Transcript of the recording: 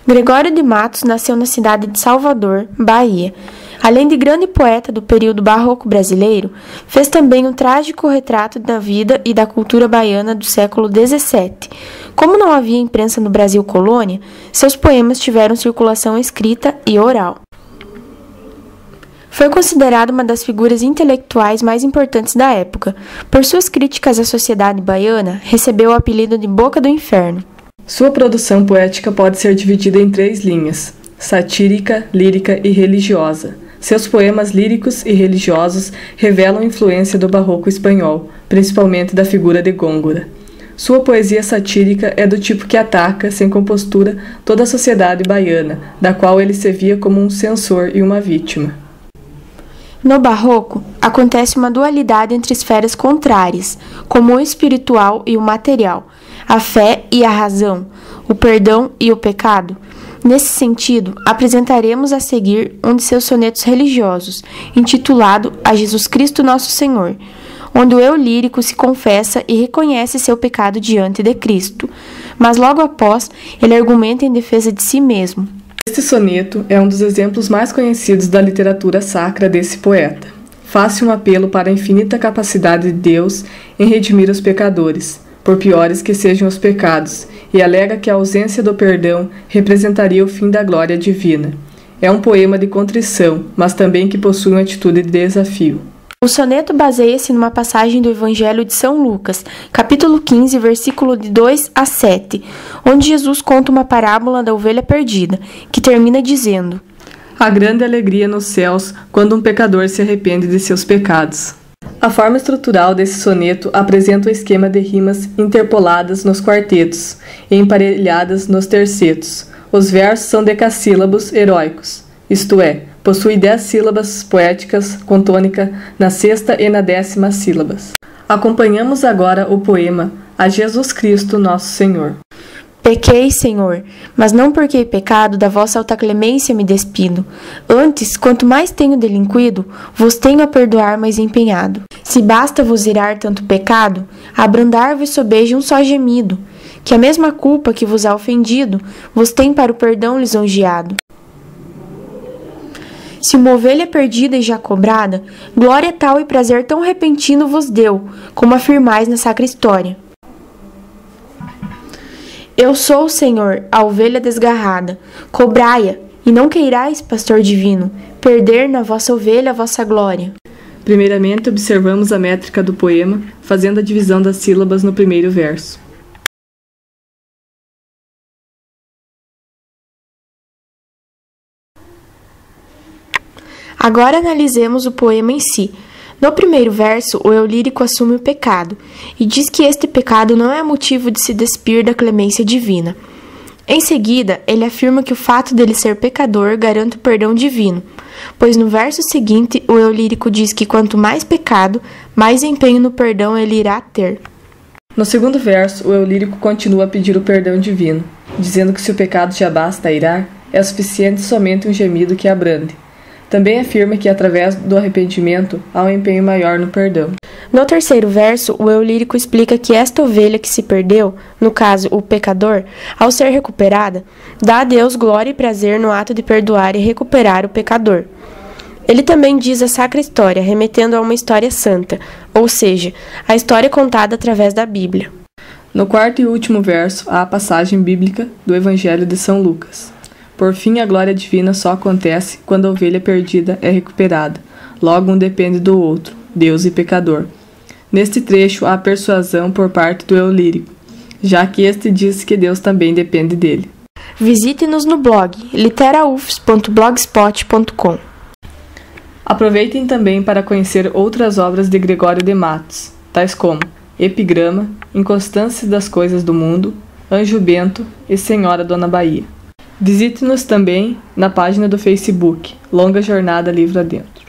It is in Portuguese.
Gregório de Matos nasceu na cidade de Salvador, Bahia. Além de grande poeta do período barroco brasileiro, fez também um trágico retrato da vida e da cultura baiana do século XVII. Como não havia imprensa no Brasil colônia, seus poemas tiveram circulação escrita e oral. Foi considerado uma das figuras intelectuais mais importantes da época. Por suas críticas à sociedade baiana, recebeu o apelido de Boca do Inferno. Sua produção poética pode ser dividida em 3 linhas: satírica, lírica e religiosa. Seus poemas líricos e religiosos revelam influência do barroco espanhol, principalmente da figura de Góngora. Sua poesia satírica é do tipo que ataca, sem compostura, toda a sociedade baiana, da qual ele se via como um censor e uma vítima. No barroco, acontece uma dualidade entre esferas contrárias, como o espiritual e o material, a fé e a razão, o perdão e o pecado. Nesse sentido, apresentaremos a seguir um de seus sonetos religiosos, intitulado A Jesus Cristo Nosso Senhor, onde o eu lírico se confessa e reconhece seu pecado diante de Cristo, mas logo após ele argumenta em defesa de si mesmo. Este soneto é um dos exemplos mais conhecidos da literatura sacra desse poeta. Faz um apelo para a infinita capacidade de Deus em redimir os pecadores, por piores que sejam os pecados, e alega que a ausência do perdão representaria o fim da glória divina. É um poema de contrição, mas também que possui uma atitude de desafio. O soneto baseia-se numa passagem do Evangelho de São Lucas, capítulo 15, versículo de 2 a 7, onde Jesus conta uma parábola da ovelha perdida, que termina dizendo: Há grande alegria nos céus quando um pecador se arrepende de seus pecados. A forma estrutural desse soneto apresenta o esquema de rimas interpoladas nos quartetos e emparelhadas nos tercetos. Os versos são decassílabos heróicos, isto é, possui 10 sílabas poéticas com tônica na sexta e na 10ª sílabas. Acompanhamos agora o poema A Jesus Cristo Nosso Senhor. Pequei, Senhor, mas não porque pecado da vossa alta clemência me despido. Antes, quanto mais tenho delinquido, vos tenho a perdoar mais empenhado. Se basta vos irar tanto pecado, abrandar-vos sobeja um só gemido, que a mesma culpa que vos há ofendido, vos tem para o perdão lisonjeado. Se uma ovelha perdida e já cobrada, glória tal e prazer tão repentino vos deu, como afirmais na sacra história. Eu sou, Senhor, a ovelha desgarrada. Cobrai-a, e não queirais, pastor divino, perder na vossa ovelha a vossa glória. Primeiramente, observamos a métrica do poema, fazendo a divisão das sílabas no primeiro verso. Agora analisemos o poema em si. No primeiro verso, o eu lírico assume o pecado e diz que este pecado não é motivo de se despir da clemência divina. Em seguida, ele afirma que o fato dele ser pecador garante o perdão divino, pois no verso seguinte, o eu lírico diz que quanto mais pecado, mais empenho no perdão ele irá ter. No segundo verso, o eu lírico continua a pedir o perdão divino, dizendo que se o pecado já basta a irar, é suficiente somente um gemido que abrande. Também afirma que, através do arrependimento, há um empenho maior no perdão. No terceiro verso, o eu lírico explica que esta ovelha que se perdeu, no caso, o pecador, ao ser recuperada, dá a Deus glória e prazer no ato de perdoar e recuperar o pecador. Ele também diz a sacra história, remetendo a uma história santa, ou seja, a história contada através da Bíblia. No quarto e último verso, há a passagem bíblica do Evangelho de São Lucas. Por fim, a glória divina só acontece quando a ovelha perdida é recuperada. Logo, um depende do outro, Deus e pecador. Neste trecho, há persuasão por parte do eu lírico, já que este diz que Deus também depende dele. Visite-nos no blog literaufs.blogspot.com. Aproveitem também para conhecer outras obras de Gregório de Matos, tais como Epigrama, Inconstâncias das Coisas do Mundo, Anjo Bento e Senhora Dona Bahia. Visite-nos também na página do Facebook, Longa Jornada Livro Adentro.